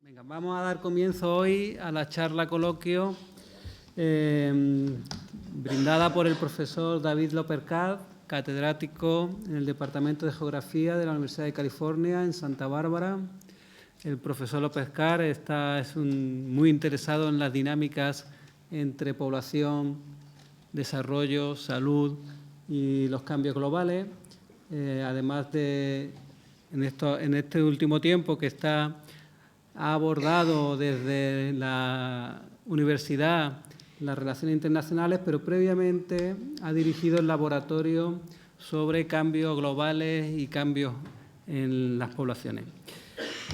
Venga, vamos a dar comienzo hoy a la charla coloquio brindada por el profesor David López-Caz, catedrático en el Departamento de Geografía de la Universidad de California en Santa Bárbara. El profesor López-Caz es muy interesado en las dinámicas entre población, desarrollo, salud y los cambios globales. Además de, en este último tiempo que ha abordado desde la universidad las relaciones internacionales, pero previamente ha dirigido el laboratorio sobre cambios globales y cambios en las poblaciones.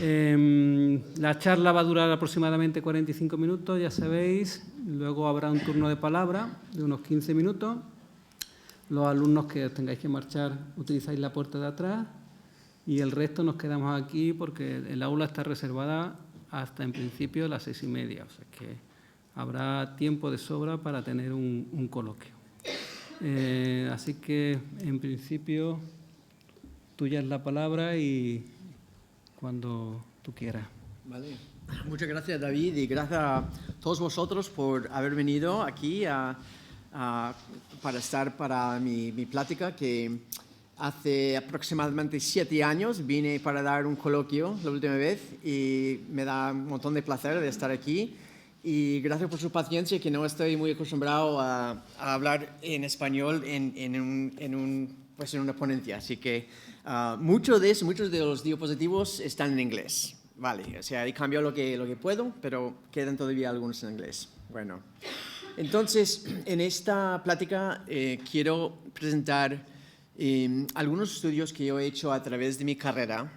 La charla va a durar aproximadamente 45 minutos, ya sabéis. Luego habrá un turno de palabra de unos 15 minutos. Los alumnos que tengáis que marchar utilizáis la puerta de atrás y el resto nos quedamos aquí porque el aula está reservada hasta en principio las 6:30. O sea que habrá tiempo de sobra para tener un coloquio. Así que en principio tuya es la palabra y cuando tú quieras. Vale. Muchas gracias, David, y gracias a todos vosotros por haber venido aquí para estar para mi plática, que hace aproximadamente 7 años vine para dar un coloquio la última vez y me da un montón de placer de estar aquí. Y gracias por su paciencia, que no estoy muy acostumbrado a hablar en español pues en una ponencia. Así que muchos de los diapositivos están en inglés. Vale, o sea, he cambiado lo que puedo, pero quedan todavía algunos en inglés. Bueno, entonces, en esta plática quiero presentar algunos estudios que yo he hecho a través de mi carrera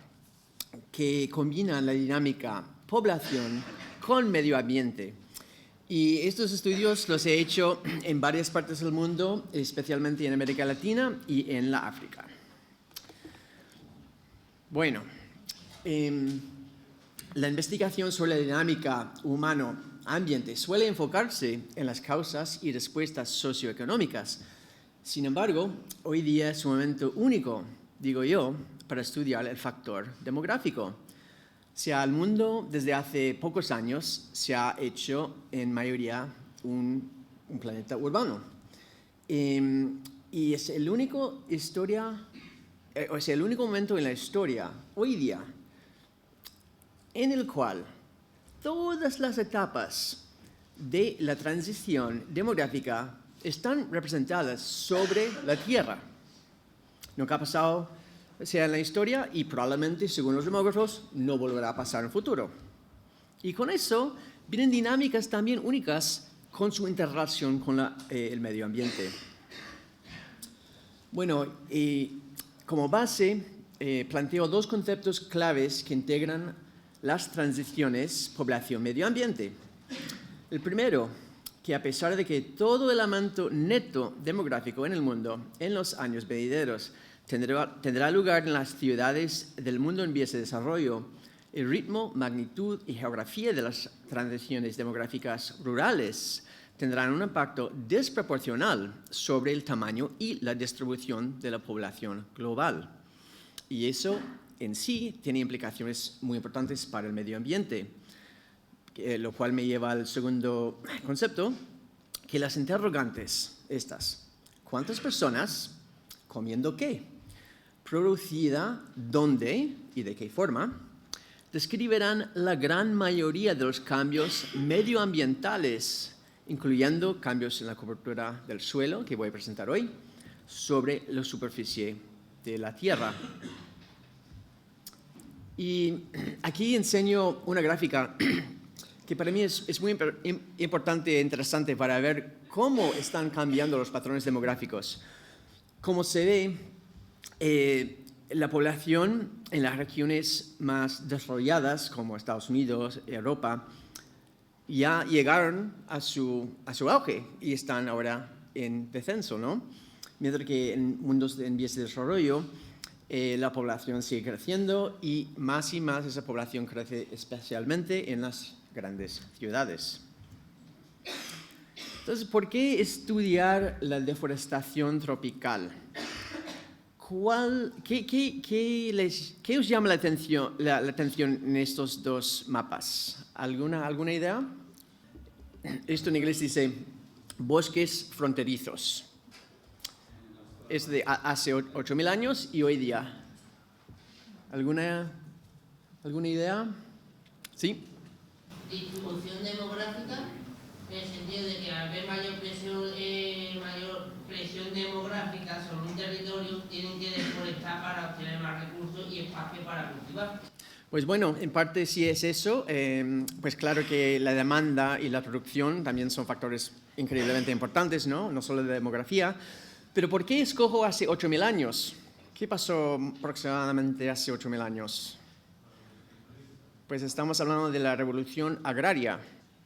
que combinan la dinámica población con medio ambiente. Y estos estudios los he hecho en varias partes del mundo, especialmente en América Latina y en la África. Bueno, la investigación sobre la dinámica humano-ambiente suele enfocarse en las causas y respuestas socioeconómicas. Sin embargo, hoy día es un momento único, digo yo, para estudiar el factor demográfico. O sea, el mundo desde hace pocos años se ha hecho en mayoría un planeta urbano. Y es el único momento en la historia, hoy día, en el cual todas las etapas de la transición demográfica están representadas sobre la Tierra. Nunca ha pasado, en la historia, y probablemente, según los demógrafos, no volverá a pasar en el futuro. Y con eso vienen dinámicas también únicas con su interrelación con el medio ambiente. Bueno, como base, planteo 2 conceptos claves que integran las transiciones población-medio ambiente. El primero, que a pesar de que todo el aumento neto demográfico en el mundo en los años venideros tendrá lugar en las ciudades del mundo en vías de desarrollo, el ritmo, magnitud y geografía de las transiciones demográficas rurales tendrán un impacto desproporcional sobre el tamaño y la distribución de la población global. Y eso en sí tiene implicaciones muy importantes para el medio ambiente, lo cual me lleva al segundo concepto, que las interrogantes estas: ¿cuántas personas comiendo qué? ¿Producida dónde y de qué forma? Describirán la gran mayoría de los cambios medioambientales, incluyendo cambios en la cobertura del suelo, que voy a presentar hoy, sobre la superficie de la Tierra. Y aquí enseño una gráfica que para mí es muy importante e interesante para ver cómo están cambiando los patrones demográficos. Como se ve, la población en las regiones más desarrolladas, como Estados Unidos, Europa, ya llegaron a su auge y están ahora en descenso, ¿no? Mientras que en mundos en vías de desarrollo, la población sigue creciendo y más esa población crece especialmente en las grandes ciudades. Entonces, ¿por qué estudiar la deforestación tropical? ¿Qué os llama la atención en estos dos mapas? ¿Alguna idea? Esto en inglés dice bosques fronterizos. Es de hace 8.000 años y hoy día. ¿Alguna idea? ¿Sí? Distribución demográfica, en el sentido de que al haber mayor presión demográfica sobre un territorio, tienen que deforestar para obtener más recursos y espacio para cultivar. Pues bueno, en parte sí es eso. Pues claro que la demanda y la producción también son factores increíblemente importantes, ¿no? No solo de demografía. Pero ¿por qué escojo hace 8.000 años? ¿Qué pasó aproximadamente hace 8.000 años? Pues estamos hablando de la revolución agraria,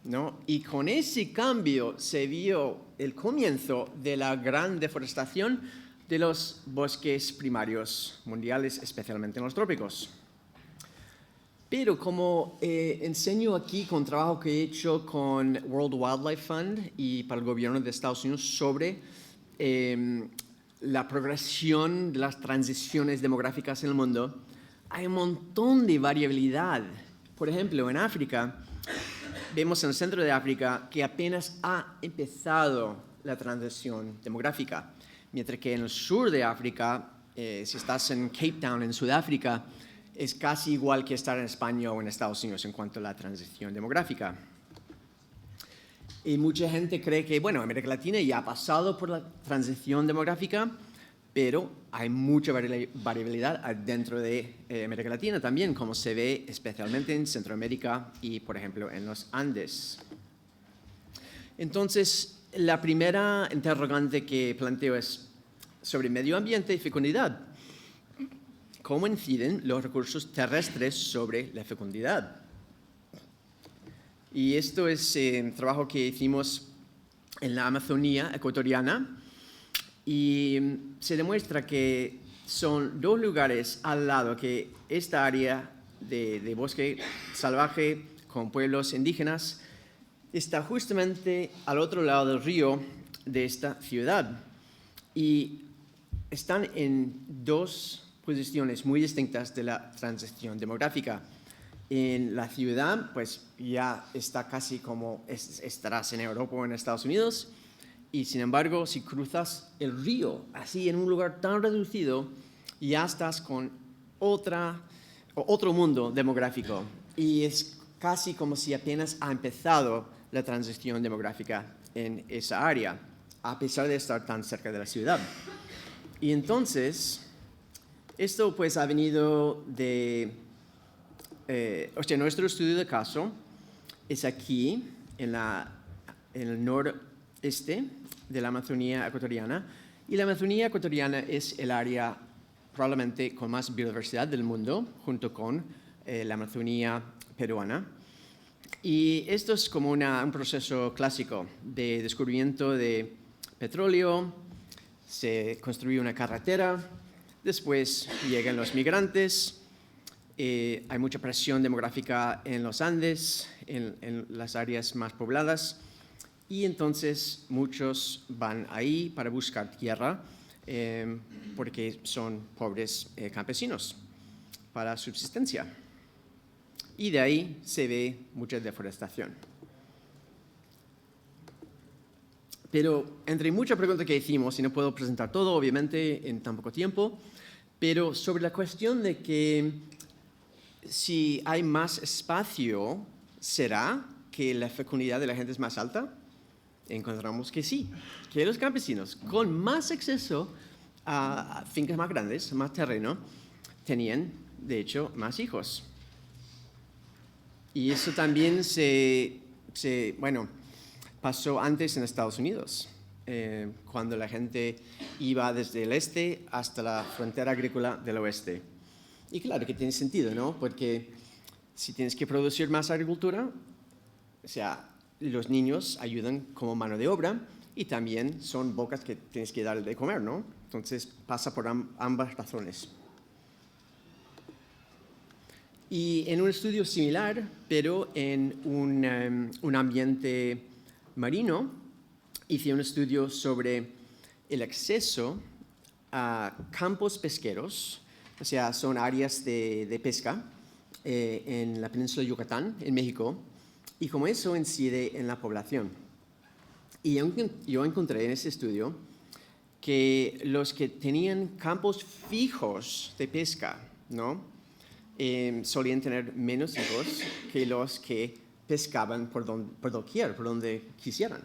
¿no? Y con ese cambio se vio el comienzo de la gran deforestación de los bosques primarios mundiales, especialmente en los trópicos. Pero como enseño aquí con trabajo que he hecho con World Wildlife Fund y para el gobierno de Estados Unidos sobre la progresión de las transiciones demográficas en el mundo, hay un montón de variabilidad. Por ejemplo, en África, vemos en el centro de África que apenas ha empezado la transición demográfica, mientras que en el sur de África, si estás en Cape Town, en Sudáfrica, es casi igual que estar en España o en Estados Unidos en cuanto a la transición demográfica. Y mucha gente cree que, bueno, América Latina ya ha pasado por la transición demográfica, pero hay mucha variabilidad dentro de América Latina también, como se ve especialmente en Centroamérica y, por ejemplo, en los Andes. Entonces, la primera interrogante que planteo es sobre medio ambiente y fecundidad. ¿Cómo inciden los recursos terrestres sobre la fecundidad? Y esto es un trabajo que hicimos en la Amazonía ecuatoriana y se demuestra que son dos lugares al lado, que esta área de bosque salvaje con pueblos indígenas está justamente al otro lado del río de esta ciudad y están en dos posiciones muy distintas de la transición demográfica. En la ciudad, pues ya está casi como estarás en Europa o en Estados Unidos, y sin embargo, si cruzas el río, así en un lugar tan reducido, ya estás con otro mundo demográfico, y es casi como si apenas ha empezado la transición demográfica en esa área, a pesar de estar tan cerca de la ciudad. Y entonces, esto pues ha venido de... nuestro estudio de caso es aquí, en el noreste de la Amazonía ecuatoriana, y la Amazonía ecuatoriana es el área probablemente con más biodiversidad del mundo, junto con la Amazonía peruana. Y esto es como un proceso clásico de descubrimiento de petróleo, se construye una carretera, después llegan los migrantes, hay mucha presión demográfica en los Andes, en las áreas más pobladas, y entonces muchos van ahí para buscar tierra porque son pobres campesinos para subsistencia. Y de ahí se ve mucha deforestación. Pero entre muchas preguntas que hicimos, y no puedo presentar todo, obviamente, en tan poco tiempo, pero sobre la cuestión de que si hay más espacio, ¿será que la fecundidad de la gente es más alta? Encontramos que sí, que los campesinos con más acceso a fincas más grandes, más terreno, tenían, de hecho, más hijos. Y eso también pasó antes en Estados Unidos, cuando la gente iba desde el este hasta la frontera agrícola del oeste. Y claro que tiene sentido, ¿no? Porque si tienes que producir más agricultura, o sea, los niños ayudan como mano de obra y también son bocas que tienes que darle de comer, ¿no? Entonces pasa por ambas razones. Y en un estudio similar, pero en un ambiente marino, hice un estudio sobre el acceso campos pesqueros, o sea, son áreas de pesca en la península de Yucatán, en México, y cómo eso incide en la población. Y yo encontré en ese estudio que los que tenían campos fijos de pesca, ¿no? Solían tener menos hijos que los que pescaban por doquier, por donde quisieran.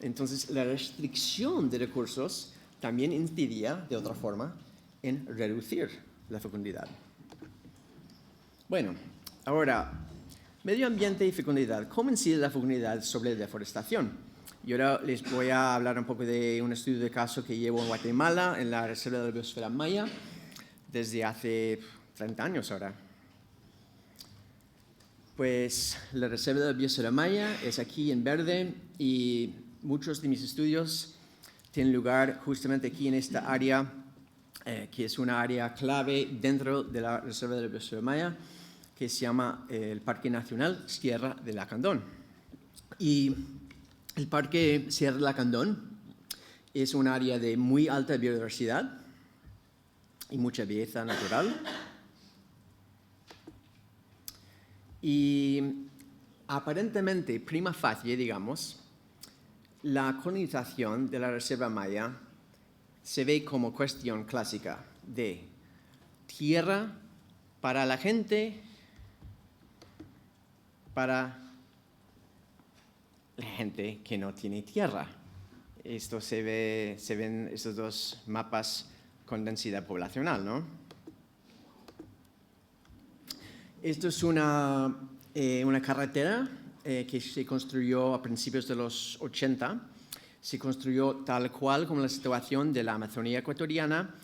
Entonces, la restricción de recursos también incidía, de otra forma, en reducir la fecundidad. Bueno, ahora, medio ambiente y fecundidad. ¿Cómo incide la fecundidad sobre la deforestación? Y ahora les voy a hablar un poco de un estudio de caso que llevo en Guatemala, en la Reserva de la Biosfera Maya, desde hace 30 años ahora. Pues la Reserva de la Biosfera Maya es aquí en verde y muchos de mis estudios tienen lugar justamente aquí en esta área, que es una área clave dentro de la Reserva de la Biosfera Maya, que se llama el Parque Nacional Sierra de Lacandón. Y el Parque Sierra de Lacandón es un área de muy alta biodiversidad y mucha belleza natural. Y aparentemente, prima facie, digamos, la colonización de la Reserva Maya se ve como cuestión clásica de tierra para la gente, para la gente que no tiene tierra. Esto se ven estos dos mapas con densidad poblacional, ¿no? Esto es una carretera que se construyó a principios de los 80. Se construyó tal cual como la situación de la Amazonía ecuatoriana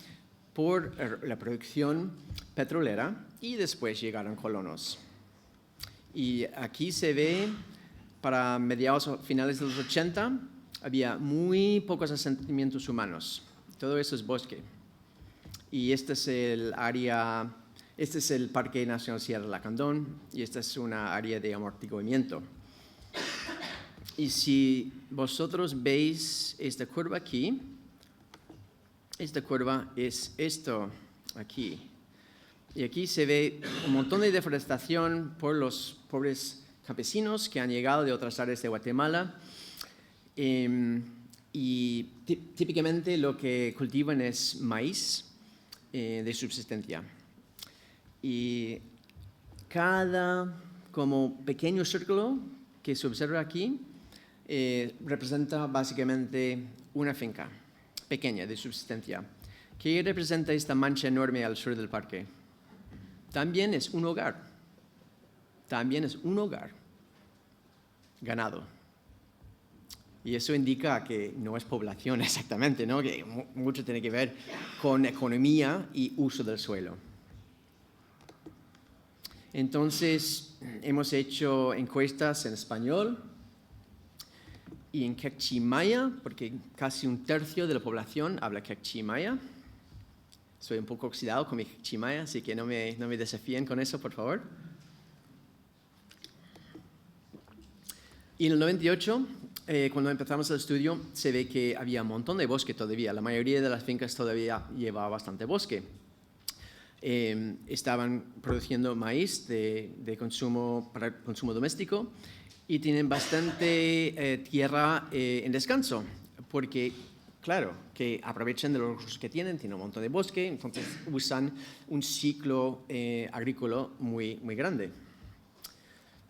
por la producción petrolera y después llegaron colonos. Y aquí se ve, para mediados o finales de los 80, había muy pocos asentamientos humanos. Todo eso es bosque. Y este es el área, este es el Parque Nacional Sierra de Lacandón y esta es una área de amortiguamiento. Y si vosotros veis esta curva aquí, esta curva es esto aquí. Y aquí se ve un montón de deforestación por los pobres campesinos que han llegado de otras áreas de Guatemala. Y típicamente lo que cultivan es maíz de subsistencia. Y cada como pequeño círculo que se observa aquí representa básicamente una finca pequeña de subsistencia. ¿Qué representa esta mancha enorme al sur del parque? También es un hogar. También es un hogar. Ganado. Y eso indica que no es población exactamente, ¿no? Que mucho tiene que ver con economía y uso del suelo. Entonces, hemos hecho encuestas en español y en quechua maya, porque casi un tercio de la población habla quechua maya. Soy un poco oxidado con mi quechua maya, así que no me desafíen con eso, por favor. Y en el 98, cuando empezamos el estudio, se ve que había un montón de bosque todavía. La mayoría de las fincas todavía llevaba bastante bosque. Estaban produciendo maíz de consumo para consumo doméstico y tienen bastante tierra en descanso, porque, claro, que aprovechan de los recursos que tienen un montón de bosque, entonces usan un ciclo agrícola muy grande.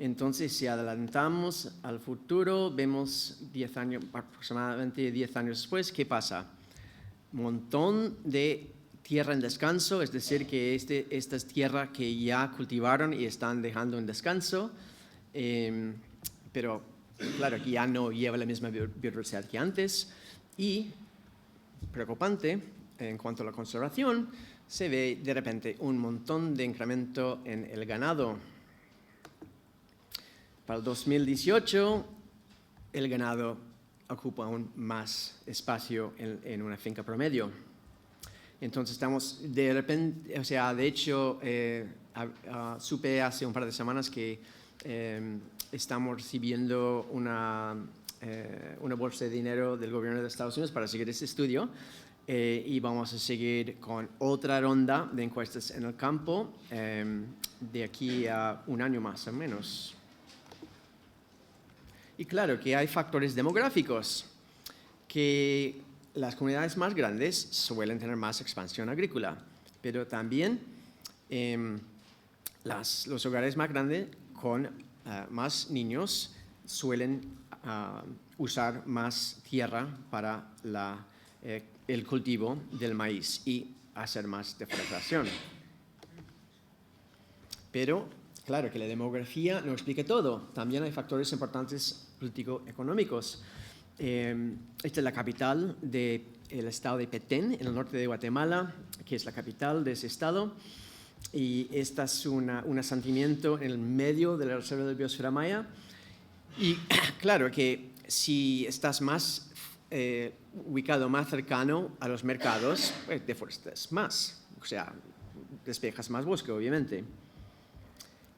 Entonces, si adelantamos al futuro, vemos 10 años, aproximadamente 10 años después, ¿qué pasa? Un montón de tierra en descanso, es decir, que esta es tierra que ya cultivaron y están dejando en descanso, pero claro, que ya no lleva la misma biodiversidad que antes. Y, preocupante, en cuanto a la conservación, se ve de repente un montón de incremento en el ganado. Para el 2018, el ganado ocupa aún más espacio en una finca promedio. Entonces estamos de repente, o sea, de hecho, supe hace un par de semanas que estamos recibiendo una bolsa de dinero del gobierno de Estados Unidos para seguir este estudio y vamos a seguir con otra ronda de encuestas en el campo de aquí a un año más o menos. Y claro que hay factores demográficos, que las comunidades más grandes suelen tener más expansión agrícola, pero también los hogares más grandes con más niños suelen usar más tierra para el cultivo del maíz y hacer más deforestación. Pero claro que la demografía no explica todo. También hay factores importantes político-económicos. Esta es la capital del estado de Petén, en el norte de Guatemala, que es la capital de ese estado. Y este es un asentamiento en el medio de la reserva de biosfera maya. Y claro que si estás más ubicado más cercano a los mercados, pues deforestas más, o sea, despejas más bosque, obviamente.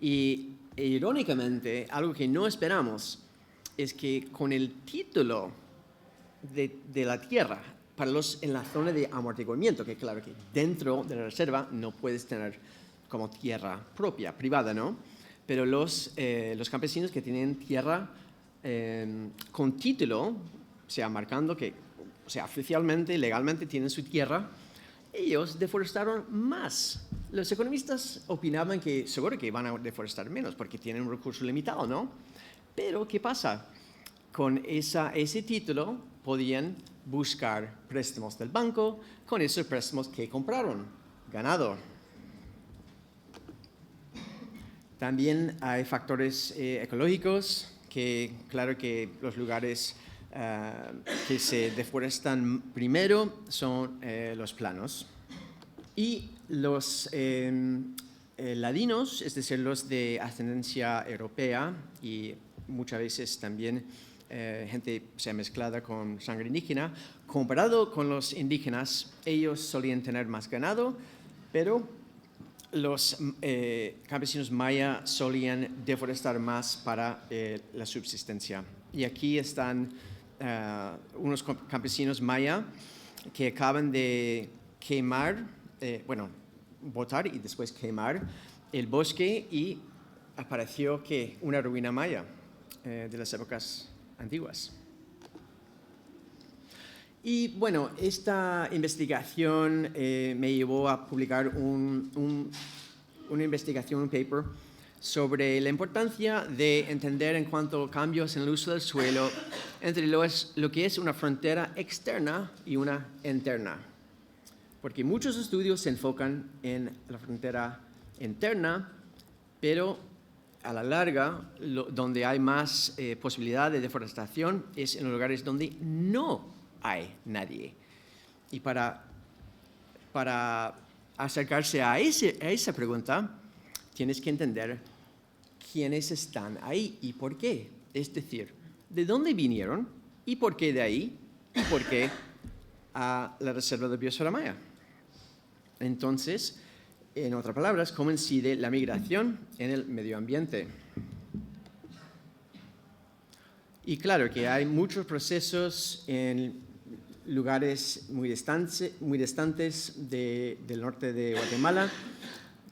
Y irónicamente, algo que no esperamos es que con el título de la tierra en la zona de amortiguamiento, que claro que dentro de la reserva no puedes tener como tierra propia, privada, ¿no? Pero los campesinos que tienen tierra con título, o sea, marcando que, o sea, oficialmente, legalmente tienen su tierra, ellos deforestaron más. Los economistas opinaban que seguro que van a deforestar menos porque tienen un recurso limitado, ¿no? Pero, ¿qué pasa? Con ese título podían buscar préstamos del banco con esos préstamos que compraron, ganado. También hay factores ecológicos, que claro que los lugares que se deforestan primero son los planos. Y los ladinos, es decir, los de ascendencia europea y muchas veces también gente se mezclada con sangre indígena, comparado con los indígenas, ellos solían tener más ganado, pero los campesinos maya solían deforestar más para la subsistencia. Y aquí están unos campesinos maya que acaban de quemar, botar y después quemar el bosque y apareció que una ruina maya de las épocas antiguas. Y bueno, esta investigación me llevó a publicar una investigación, un paper, sobre la importancia de entender en cuanto a cambios en el uso del suelo entre lo que es una frontera externa y una interna. Porque muchos estudios se enfocan en la frontera interna, pero a la larga, donde hay más posibilidad de deforestación es en los lugares donde no hay nadie. Y para acercarse a esa pregunta, tienes que entender quiénes están ahí y por qué. Es decir, de dónde vinieron y por qué de ahí y por qué a la reserva de biosfera maya. Entonces, en otras palabras, cómo incide la migración en el medio ambiente. Y claro que hay muchos procesos en lugares muy distantes del norte de Guatemala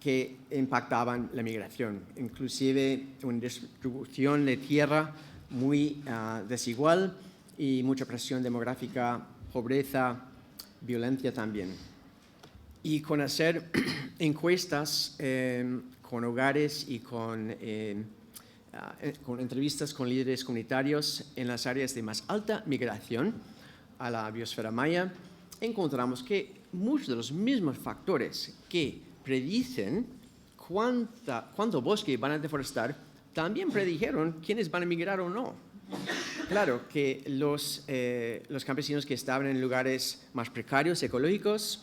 que impactaban la migración, inclusive una distribución de tierra muy desigual y mucha presión demográfica, pobreza, violencia también. Y con hacer encuestas con hogares y con entrevistas con líderes comunitarios en las áreas de más alta migración a la biosfera maya, encontramos que muchos de los mismos factores que predicen cuánto bosque van a deforestar también predijeron quiénes van a migrar o no. Claro que los campesinos que estaban en lugares más precarios, ecológicos,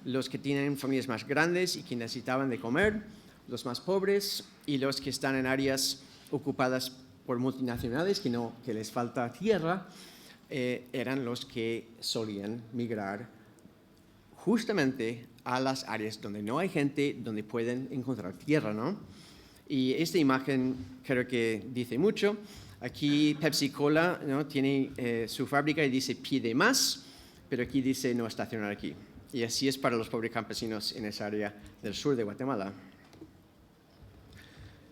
los que tienen familias más grandes y que necesitaban de comer, los más pobres y los que están en áreas ocupadas por multinacionales que les falta tierra, eran los que solían migrar justamente a las áreas donde no hay gente, donde pueden encontrar tierra, ¿no? Y esta imagen creo que dice mucho. Aquí Pepsi Cola, ¿no?, tiene su fábrica y dice pide más, pero aquí dice no estacionar aquí. Y así es para los pobres campesinos en esa área del sur de Guatemala.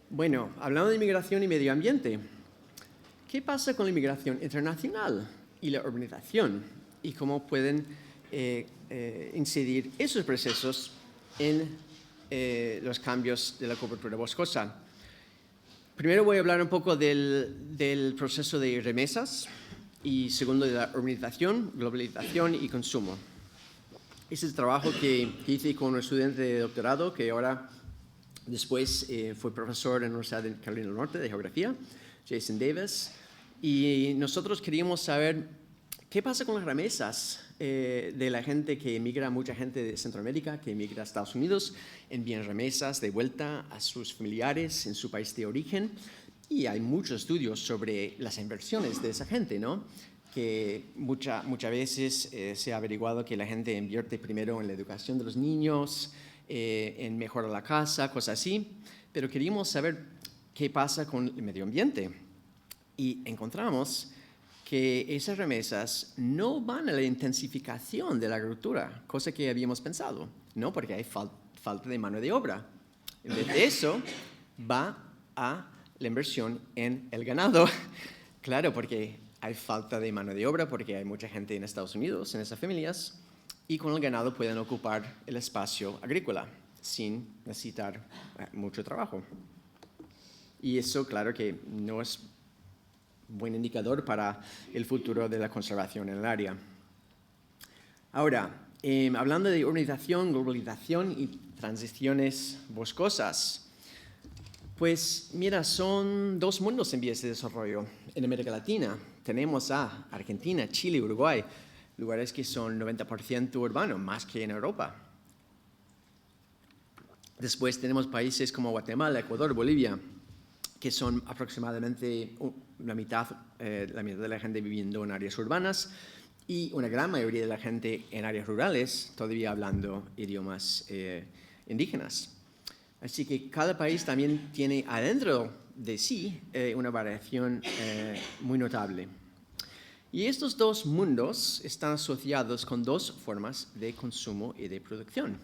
Bueno, hablando de inmigración y medio ambiente, ¿qué pasa con la inmigración internacional y la urbanización? Y cómo pueden incidir esos procesos en los cambios de la cobertura boscosa. Primero voy a hablar un poco del proceso de remesas y segundo de la urbanización, globalización y consumo. Ese es el trabajo que hice con un estudiante de doctorado que ahora después fue profesor en la Universidad de Carolina del Norte de Geografía, Jason Davis, y nosotros queríamos saber qué pasa con las remesas de la gente que emigra, mucha gente de Centroamérica que emigra a Estados Unidos, envían remesas de vuelta a sus familiares en su país de origen, y hay muchos estudios sobre las inversiones de esa gente, ¿no? Que muchas veces se ha averiguado que la gente invierte primero en la educación de los niños, en mejorar la casa, cosas así, pero queríamos saber qué pasa con el medio ambiente. Y encontramos que esas remesas no van a la intensificación de la agricultura, cosa que habíamos pensado, ¿no? Porque hay falta de mano de obra. En vez de eso, va a la inversión en el ganado. Claro, porque hay falta de mano de obra, porque hay mucha gente en Estados Unidos, en esas familias, y con el ganado pueden ocupar el espacio agrícola sin necesitar mucho trabajo. Y eso, claro que no es buen indicador para el futuro de la conservación en el área. Ahora, hablando de urbanización, globalización y transiciones boscosas, pues mira, son dos mundos en vías de desarrollo. En América Latina tenemos a Argentina, Chile, Uruguay, lugares que son 90% urbanos, más que en Europa. Después tenemos países como Guatemala, Ecuador, Bolivia, que son aproximadamente la mitad de la gente viviendo en áreas urbanas y una gran mayoría de la gente en áreas rurales, todavía hablando idiomas indígenas. Así que cada país también tiene adentro de sí una variación muy notable. Y estos dos mundos están asociados con dos formas de consumo y de producción.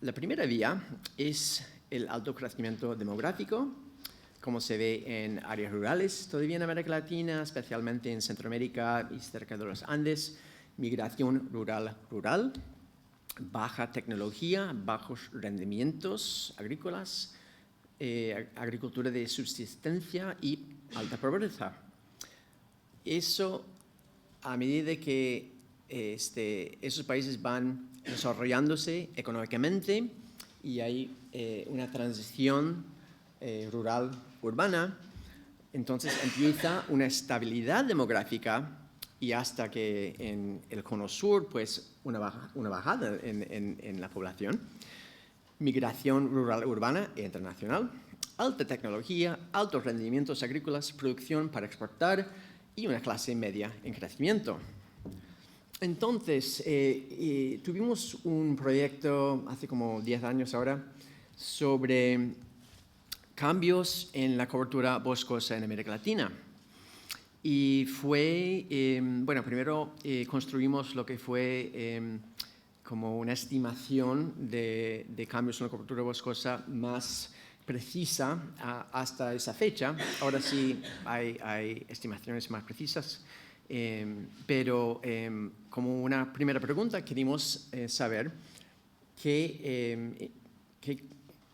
La primera vía es el alto crecimiento demográfico, como se ve en áreas rurales, todavía en América Latina, especialmente en Centroamérica y cerca de los Andes, migración rural, baja tecnología, bajos rendimientos agrícolas, agricultura de subsistencia y alta pobreza. Eso, a medida que esos países van desarrollándose económicamente y hay una transición rural-urbana, entonces empieza una estabilidad demográfica y hasta que en el cono sur, pues una bajada en la población, migración rural-urbana e internacional, alta tecnología, altos rendimientos agrícolas, producción para exportar y una clase media en crecimiento. Entonces, tuvimos un proyecto hace como 10 años ahora sobre cambios en la cobertura boscosa en América Latina. Y fue, bueno, primero construimos lo que fue como una estimación de cambios en la cobertura boscosa más precisa hasta esa fecha. Ahora sí hay estimaciones más precisas, pero como una primera pregunta queríamos saber qué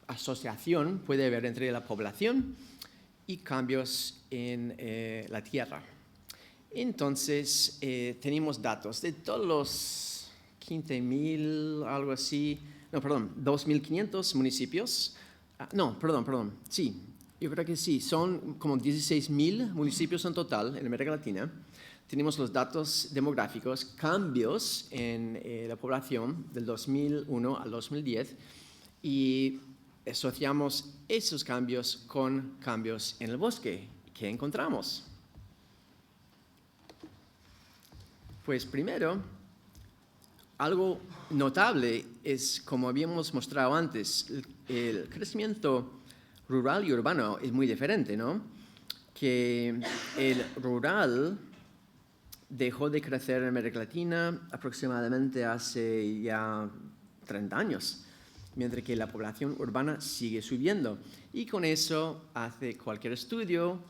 asociación puede haber entre la población y cambios en la tierra. Entonces, tenemos datos de todos los 15,000, algo así, no, perdón, 2,500 municipios. Sí, yo creo que sí, son como 16,000 municipios en total en América Latina. Tenemos los datos demográficos, cambios en la población del 2001 al 2010 y asociamos esos cambios con cambios en el bosque. ¿Qué encontramos? Pues primero, algo notable es, como habíamos mostrado antes, el crecimiento rural y urbano es muy diferente, ¿no? Que el rural dejó de crecer en América Latina aproximadamente hace ya 30 años, mientras que la población urbana sigue subiendo. Y con eso hace cualquier estudio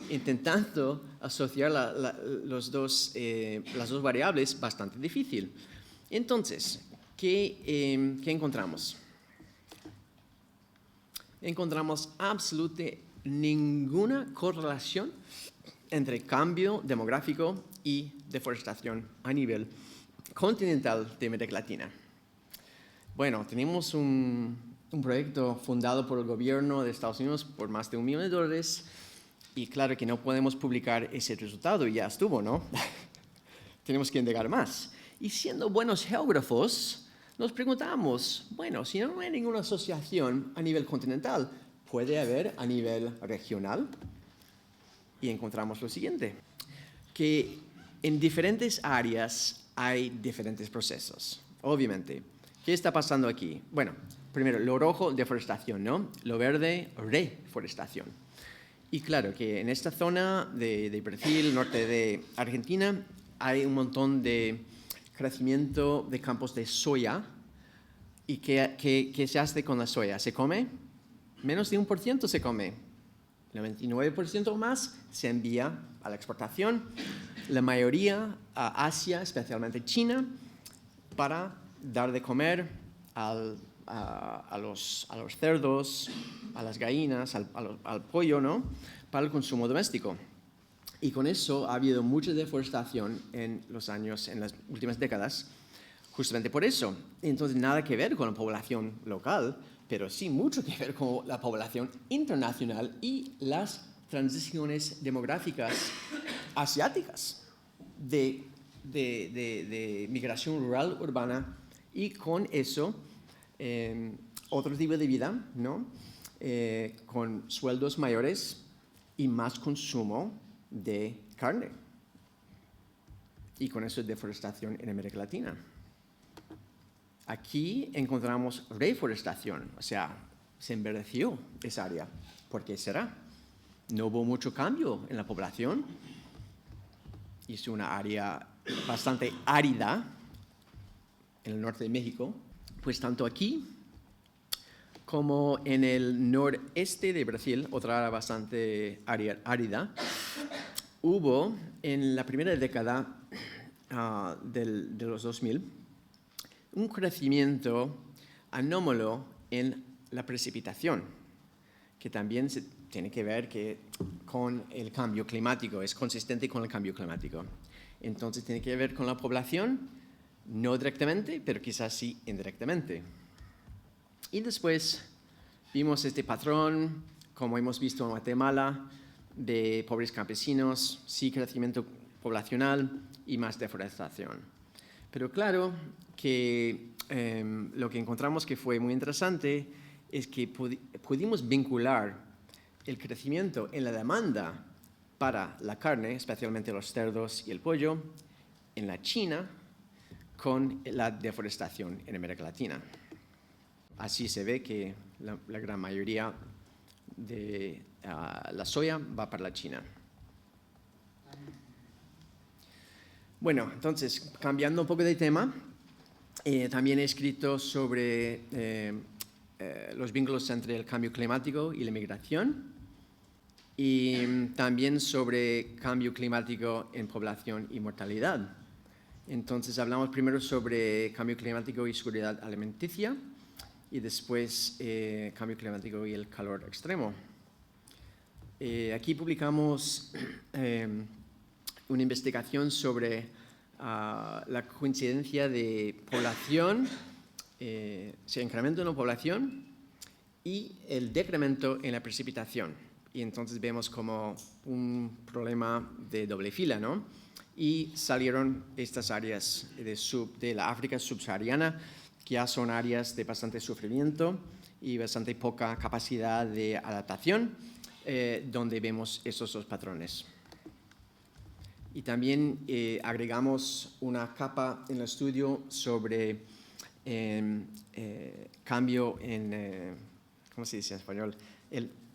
intentando asociar las dos variables bastante difícil. Entonces, ¿qué encontramos? Encontramos absolutamente ninguna correlación entre cambio demográfico y deforestación a nivel continental de América Latina. Bueno, tenemos un proyecto fundado por el gobierno de Estados Unidos por más de $1 millón y claro que no podemos publicar ese resultado, ya estuvo, ¿no? Tenemos que indagar más. Y siendo buenos geógrafos, nos preguntamos, bueno, si no hay ninguna asociación a nivel continental, ¿puede haber a nivel regional? Y encontramos lo siguiente, que en diferentes áreas hay diferentes procesos, obviamente. ¿Qué está pasando aquí? Bueno, primero, lo rojo, deforestación, ¿no? Lo verde, reforestación. Y claro que en esta zona de Brasil, norte de Argentina, hay un montón de crecimiento de campos de soya. ¿Y qué se hace con la soya? ¿Se come? Menos de 1% se come. El 99% más se envía a la exportación, la mayoría a Asia, especialmente China, para dar de comer a los cerdos, a las gallinas, al pollo, ¿no? Para el consumo doméstico. Y con eso ha habido mucha deforestación en las últimas décadas, justamente por eso. Entonces, nada que ver con la población local, pero sí mucho que ver con la población internacional y las transiciones demográficas asiáticas de migración rural urbana y con eso otro tipo de vida, ¿no? Con sueldos mayores y más consumo de carne. Y con eso deforestación en América Latina. Aquí encontramos reforestación, o sea, se enverdeció esa área. ¿Por qué será? No hubo mucho cambio en la población. Y es una área bastante árida en el norte de México. Pues tanto aquí como en el noreste de Brasil, otra área bastante árida, hubo en la primera década de los 2000 un crecimiento anómalo en la precipitación, que también tiene que ver con el cambio climático, es consistente con el cambio climático. Entonces tiene que ver con la población, no directamente, pero quizás sí indirectamente. Y después vimos este patrón, como hemos visto en Guatemala, de pobres campesinos, sí crecimiento poblacional y más deforestación. Pero claro que lo que encontramos que fue muy interesante es que pudimos vincular el crecimiento en la demanda para la carne, especialmente los cerdos y el pollo, en la China, con la deforestación en América Latina. Así se ve que la gran mayoría de la soya va para la China. Bueno, entonces, cambiando un poco de tema, también he escrito sobre los vínculos entre el cambio climático y la migración, y también sobre cambio climático en población y mortalidad. Entonces, hablamos primero sobre cambio climático y seguridad alimenticia, y después cambio climático y el calor extremo. Aquí publicamos una investigación sobre la coincidencia de población, incremento en la población y el decremento en la precipitación. Y entonces vemos como un problema de doble fila, ¿no? Y salieron estas áreas de la África subsahariana, que ya son áreas de bastante sufrimiento y bastante poca capacidad de adaptación, donde vemos estos dos patrones. Y también agregamos una capa en el estudio sobre cambio en, ¿cómo se dice en español?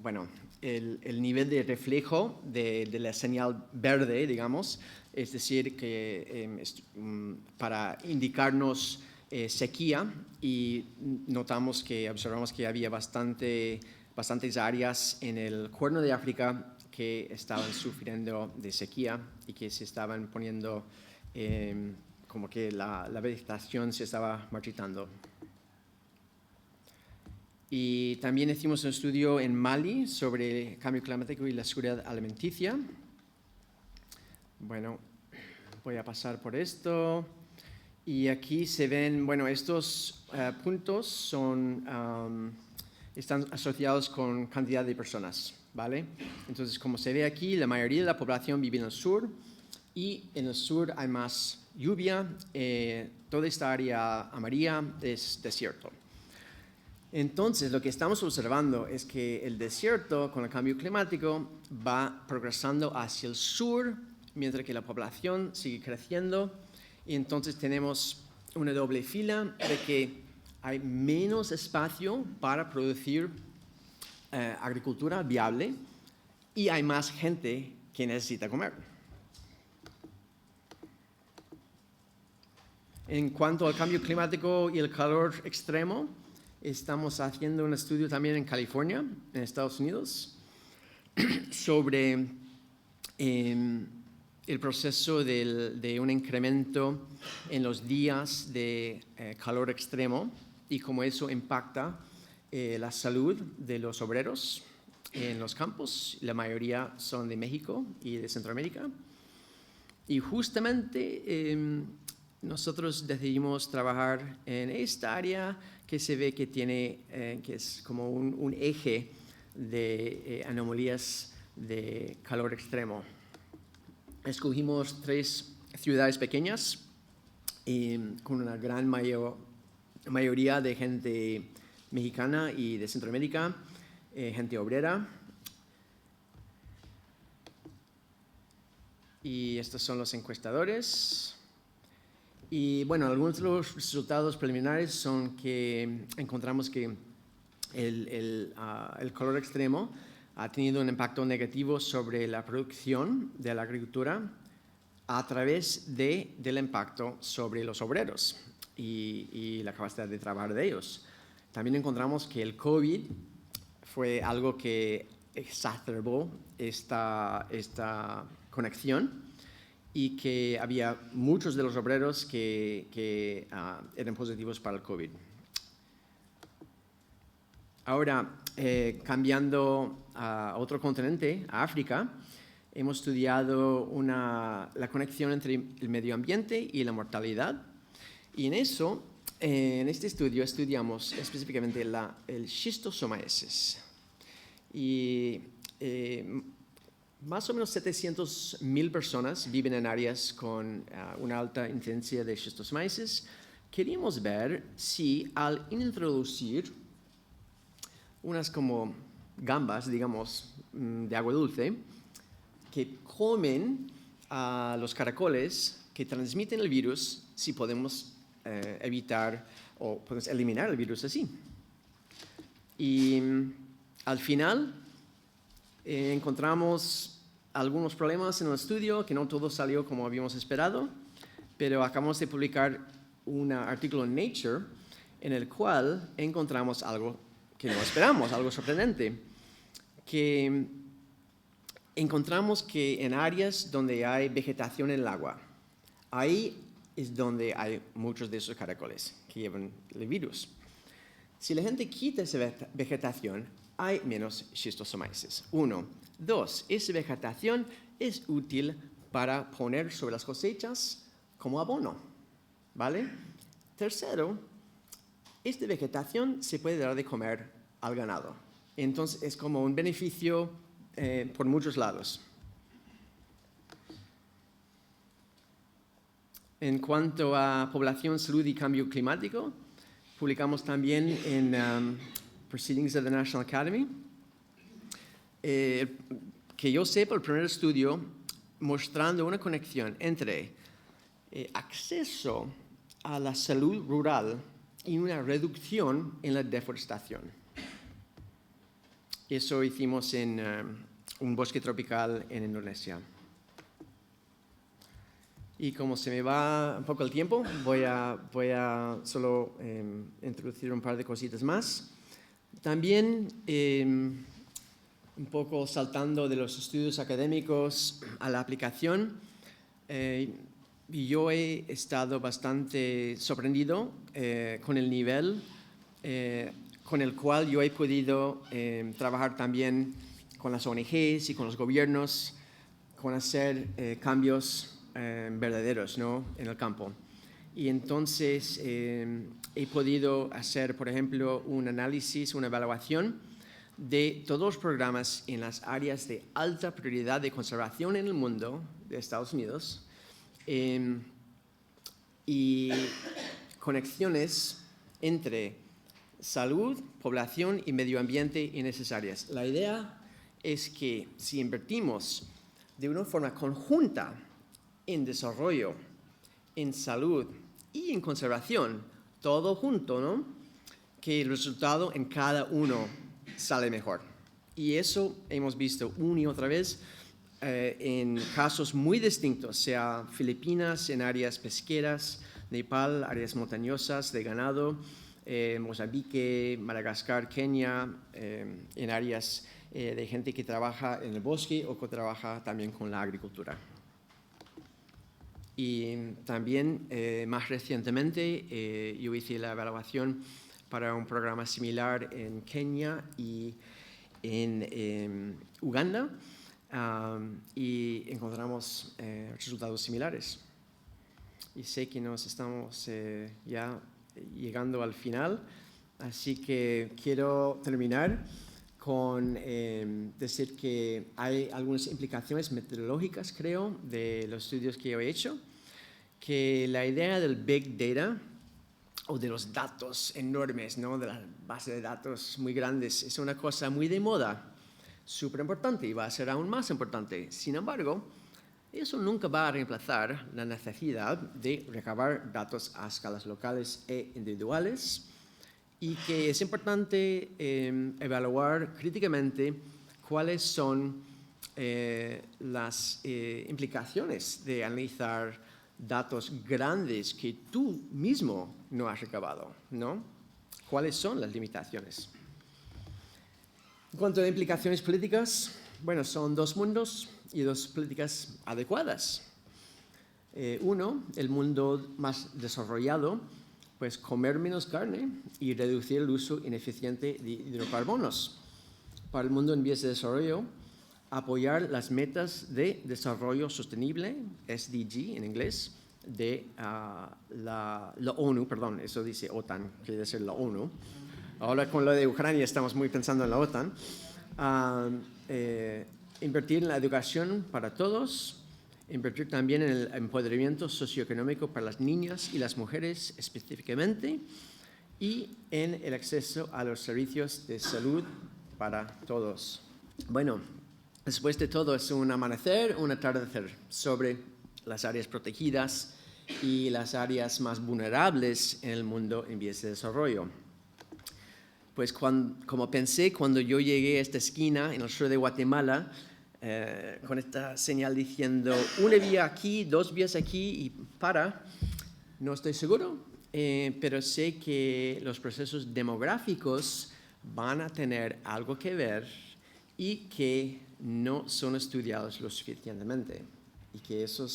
bueno, el nivel de reflejo de la señal verde, digamos, es decir, que para indicarnos sequía, y observamos que había bastantes áreas en el Cuerno de África que estaban sufriendo de sequía y que se estaban poniendo como que la vegetación se estaba marchitando. Y también hicimos un estudio en Mali sobre el cambio climático y la seguridad alimenticia. Bueno, voy a pasar por esto. Y aquí se ven, bueno, estos puntos están asociados con cantidad de personas, ¿vale? Entonces, como se ve aquí, la mayoría de la población vive en el sur, y en el sur hay más lluvia. Toda esta área amarilla es desierto. Entonces, lo que estamos observando es que el desierto, con el cambio climático, va progresando hacia el sur, mientras que la población sigue creciendo. Y entonces tenemos una doble fila de que hay menos espacio para producir agricultura viable, y hay más gente que necesita comer. En cuanto al cambio climático y el calor extremo, estamos haciendo un estudio también en California, en Estados Unidos, sobre el proceso de un incremento en los días de calor extremo y cómo eso impacta la salud de los obreros en los campos. La mayoría son de México y de Centroamérica. Y justamente nosotros decidimos trabajar en esta área que se ve que que es como un eje de anomalías de calor extremo. Escogimos 3 ciudades pequeñas con una gran mayoría de gente mexicana y de Centroamérica, gente obrera. Y estos son los encuestadores. Y bueno, algunos de los resultados preliminares son que encontramos que el calor extremo ha tenido un impacto negativo sobre la producción de la agricultura a través del impacto sobre los obreros y la capacidad de trabajar de ellos. También encontramos que el COVID fue algo que exacerbó esta conexión, y que había muchos de los obreros que eran positivos para el COVID. Ahora, cambiando a otro continente, a África, hemos estudiado la conexión entre el medio ambiente y la mortalidad. Y en este estudio estudiamos específicamente el Schistosomiasis. Y más o menos 700,000 personas viven en áreas con una alta incidencia de Schistosomiasis. Queríamos ver si al introducir unas como gambas, digamos, de agua dulce, que comen a los caracoles que transmiten el virus, si podemos evitar o podemos eliminar el virus así. Y al final encontramos algunos problemas en el estudio, que no todo salió como habíamos esperado, pero acabamos de publicar un artículo en Nature en el cual encontramos algo que no esperamos, algo sorprendente, que encontramos que en áreas donde hay vegetación en el agua, ahí es donde hay muchos de esos caracoles que llevan el virus. Si la gente quita esa vegetación, hay menos Schistosomiasis. 1. 2. Esa vegetación es útil para poner sobre las cosechas como abono, ¿vale? 3. Esta vegetación se puede dar de comer al ganado. Entonces es como un beneficio por muchos lados. En cuanto a población, salud y cambio climático, publicamos también en Proceedings of the National Academy, que yo sepa, el primer estudio mostrando una conexión entre acceso a la salud rural y una reducción en la deforestación. Eso hicimos en un bosque tropical en Indonesia. Y como se me va un poco el tiempo, voy a solo introducir un par de cositas más. También, un poco saltando de los estudios académicos a la aplicación, yo he estado bastante sorprendido con el nivel con el cual yo he podido trabajar también con las ONGs y con los gobiernos, con hacer cambios verdaderos, ¿no?, en el campo. Y entonces he podido hacer, por ejemplo, un análisis, una evaluación de todos los programas en las áreas de alta prioridad de conservación en el mundo de Estados Unidos y conexiones entre salud, población y medio ambiente en esas áreas. La idea es que si invertimos de una forma conjunta en desarrollo, en salud y en conservación, todo junto, ¿no?, que el resultado en cada uno sale mejor. Y eso hemos visto una y otra vez en casos muy distintos, sea Filipinas en áreas pesqueras, Nepal, áreas montañosas de ganado, Mozambique, Madagascar, Kenia, en áreas de gente que trabaja en el bosque o que trabaja también con la agricultura. Y también, más recientemente, yo hice la evaluación para un programa similar en Kenia y en Uganda, y encontramos resultados similares. Y sé que nos estamos ya llegando al final, así que quiero terminar con decir que hay algunas implicaciones metodológicas, creo, de los estudios que yo he hecho, que la idea del Big Data o de los datos enormes, ¿no?, de las bases de datos muy grandes, es una cosa muy de moda, súper importante y va a ser aún más importante. Sin embargo, eso nunca va a reemplazar la necesidad de recabar datos a escalas locales e individuales y que es importante evaluar críticamente cuáles son las implicaciones de analizar datos grandes que tú mismo no has recabado, ¿no? ¿Cuáles son las limitaciones? En cuanto a implicaciones políticas, bueno, son dos mundos y dos políticas adecuadas. Uno, el mundo más desarrollado, pues comer menos carne y reducir el uso ineficiente de hidrocarburos. Para el mundo en vías de desarrollo, apoyar las metas de desarrollo sostenible, SDG en inglés, de la ONU, perdón, eso dice OTAN, quiere decir la ONU. Ahora con lo de Ucrania estamos muy pensando en la OTAN. Invertir en la educación para todos, invertir también en el empoderamiento socioeconómico para las niñas y las mujeres específicamente y en el acceso a los servicios de salud para todos. Bueno, después de todo es un amanecer, un atardecer sobre las áreas protegidas y las áreas más vulnerables en el mundo en vías de desarrollo. Pues como pensé cuando yo llegué a esta esquina en el sur de Guatemala, con esta señal diciendo una vía aquí, dos vías aquí y para, no estoy seguro, pero sé que los procesos demográficos van a tener algo que ver y que no son estudiados lo suficientemente y que eso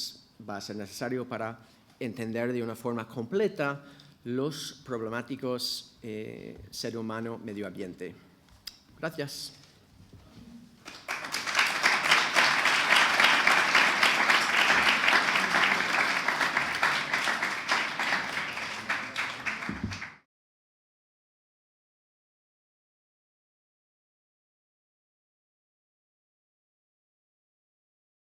va a ser necesario para entender de una forma completa los problemáticos ser humano, medio ambiente. Gracias.